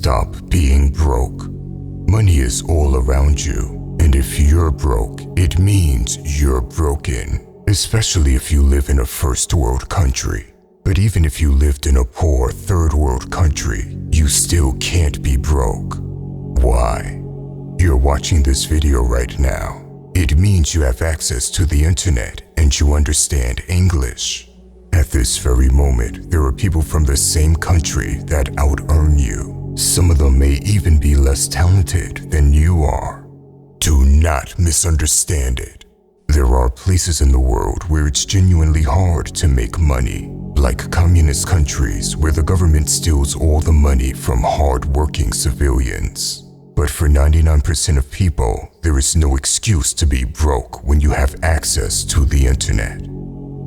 Stop being broke. Money is all around you, and if you're broke, it means you're broken, especially if you live in a first world country. But even if you lived in a poor third world country, you still can't be broke. Why? You're watching this video right now. It means you have access to the internet and you understand English. At this very moment, there are people from the same country that out-earn you. Some of them may even be less talented than you are. Do not misunderstand it. There are places in the world where it's genuinely hard to make money, like communist countries where the government steals all the money from hard-working civilians. But for 99% of people, there is no excuse to be broke when you have access to the internet.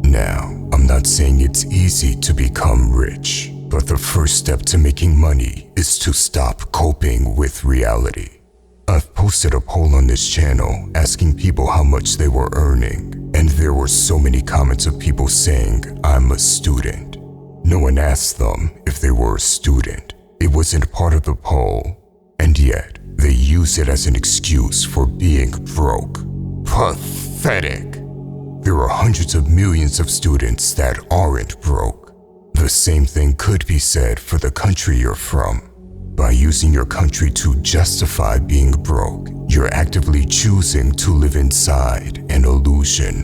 Now, I'm not saying it's easy to become rich, but the first step to making money is to stop coping with reality. I've posted a poll on this channel asking people how much they were earning, and there were so many comments of people saying, "I'm a student." No one asked them if they were a student. It wasn't part of the poll, and yet they use it as an excuse for being broke. Pathetic. There are hundreds of millions of students that aren't broke. The same thing could be said for the country you're from. By using your country to justify being broke, you're actively choosing to live inside an illusion.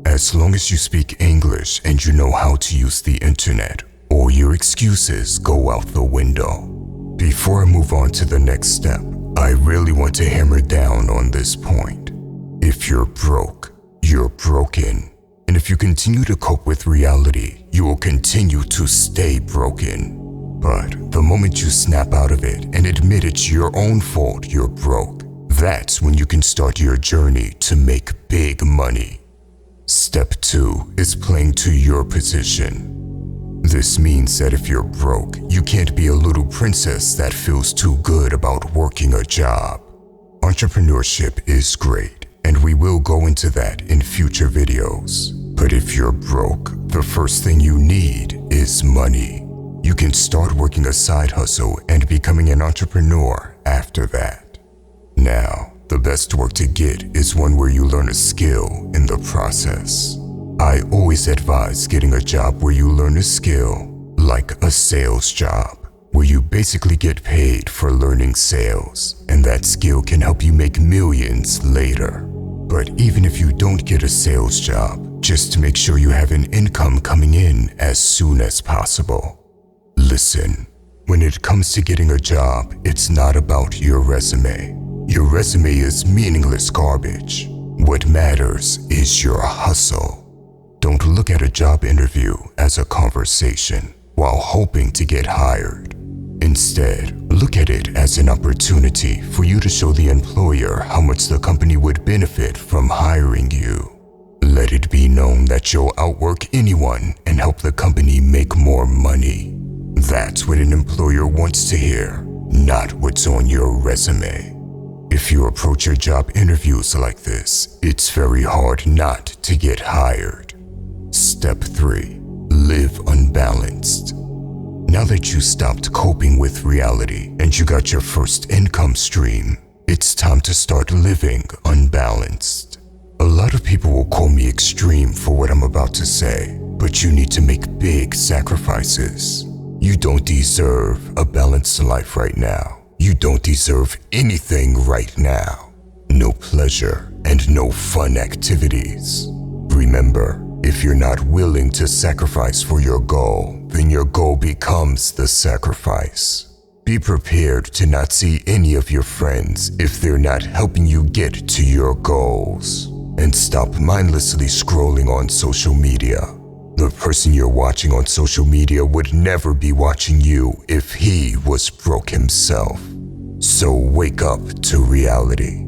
As long as you speak English and you know how to use the internet, all your excuses go out the window. Before I move on to the next step, I really want to hammer down on this point. If you're broke, you're broken. And if you continue to cope with reality, you will continue to stay broken. But the moment you snap out of it and admit it's your own fault you're broke, that's when you can start your journey to make big money. Step 2 is playing to your position. This means that if you're broke, you can't be a little princess that feels too good about working a job. Entrepreneurship is great, and we will go into that in future videos. But if you're broke, the first thing you need is money. You can start working a side hustle and becoming an entrepreneur after that. Now, the best work to get is one where you learn a skill in the process. I always advise getting a job where you learn a skill, like a sales job, where you basically get paid for learning sales, and that skill can help you make millions later. But even if you don't get a sales job, just make sure you have an income coming in as soon as possible. Listen, when it comes to getting a job, it's not about your resume. Your resume is meaningless garbage. What matters is your hustle. Don't look at a job interview as a conversation while hoping to get hired. Instead, look at it as an opportunity for you to show the employer how much the company would benefit from hiring you. Let it be known that you'll outwork anyone and help the company make more money. That's what an employer wants to hear, not what's on your resume. If you approach your job interviews like this, it's very hard not to get hired. Step 3. Live unbalanced. Now that you stopped coping with reality and you got your first income stream, it's time to start living unbalanced. A lot of people will call me extreme for what I'm about to say, but you need to make big sacrifices. You don't deserve a balanced life right now. You don't deserve anything right now. No pleasure and no fun activities. Remember, if you're not willing to sacrifice for your goal, then your goal becomes the sacrifice. Be prepared to not see any of your friends if they're not helping you get to your goals. And stop mindlessly scrolling on social media. The person you're watching on social media would never be watching you if he was broke himself. So wake up to reality.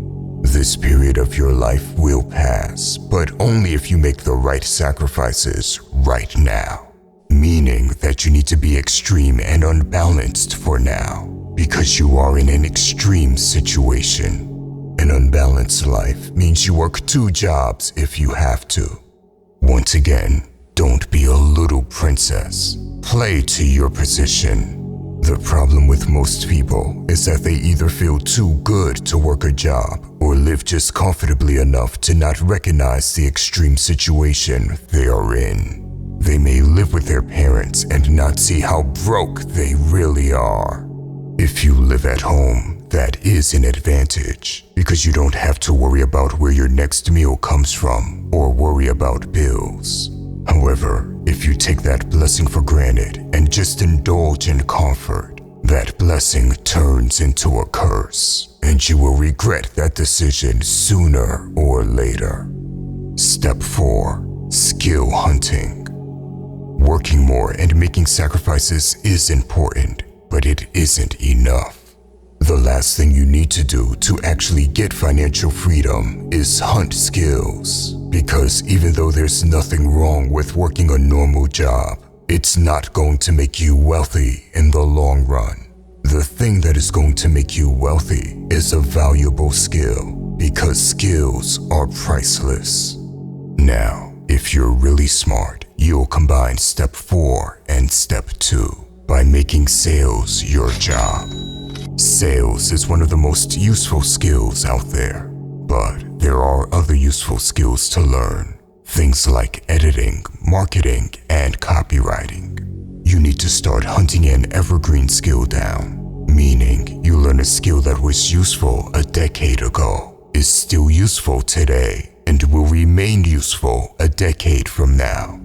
This period of your life will pass, but only if you make the right sacrifices right now. Meaning that you need to be extreme and unbalanced for now, because you are in an extreme situation. An unbalanced life means you work 2 jobs if you have to. Once again, don't be a little princess. Play to your position. The problem with most people is that they either feel too good to work a job or live just comfortably enough to not recognize the extreme situation they are in. They may live with their parents and not see how broke they really are. If you live at home, that is an advantage because you don't have to worry about where your next meal comes from or worry about bills. However, if you take that blessing for granted and just indulge in comfort, that blessing turns into a curse, and you will regret that decision sooner or later. Step 4. Skill hunting. Working more and making sacrifices is important, but it isn't enough. The last thing you need to do to actually get financial freedom is hunt skills. Because even though there's nothing wrong with working a normal job, it's not going to make you wealthy in the long run. The thing that is going to make you wealthy is a valuable skill, because skills are priceless. Now, if you're really smart, you'll combine step 4 and step 2 by making sales your job. Sales is one of the most useful skills out there, but there are other useful skills to learn. Things like editing, marketing, and copywriting. You need to start hunting an evergreen skill down, meaning you learn a skill that was useful a decade ago, is still useful today, and will remain useful a decade from now.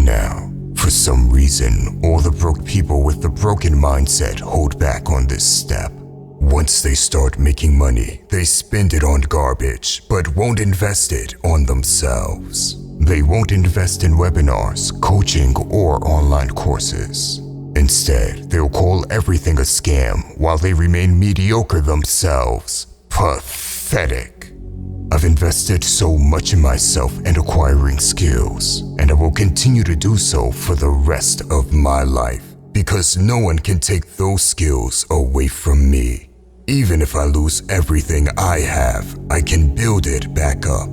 Now, for some reason, all the broke people with the broken mindset hold back on this step. Once they start making money, they spend it on garbage, but won't invest it on themselves. They won't invest in webinars, coaching, or online courses. Instead, they'll call everything a scam while they remain mediocre themselves. Pathetic. I've invested so much in myself and acquiring skills, and I will continue to do so for the rest of my life, because no one can take those skills away from me. Even if I lose everything I have, I can build it back up.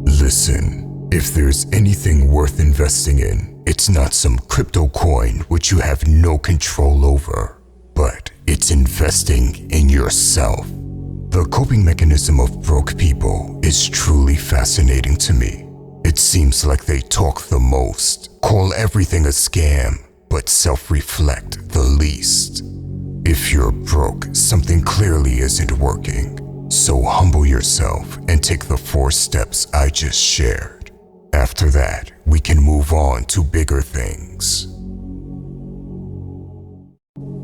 Listen, if there's anything worth investing in, it's not some crypto coin which you have no control over, but it's investing in yourself. The coping mechanism of broke people is truly fascinating to me. It seems like they talk the most, call everything a scam, but self-reflect the least. If you're broke, something clearly isn't working. So humble yourself and take the 4 steps I just shared. After that, we can move on to bigger things.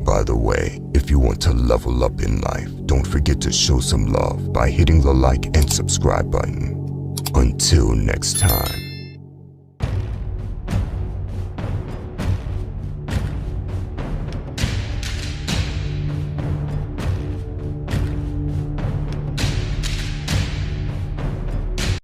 By the way, if you want to level up in life, don't forget to show some love by hitting the like and subscribe button. Until next time.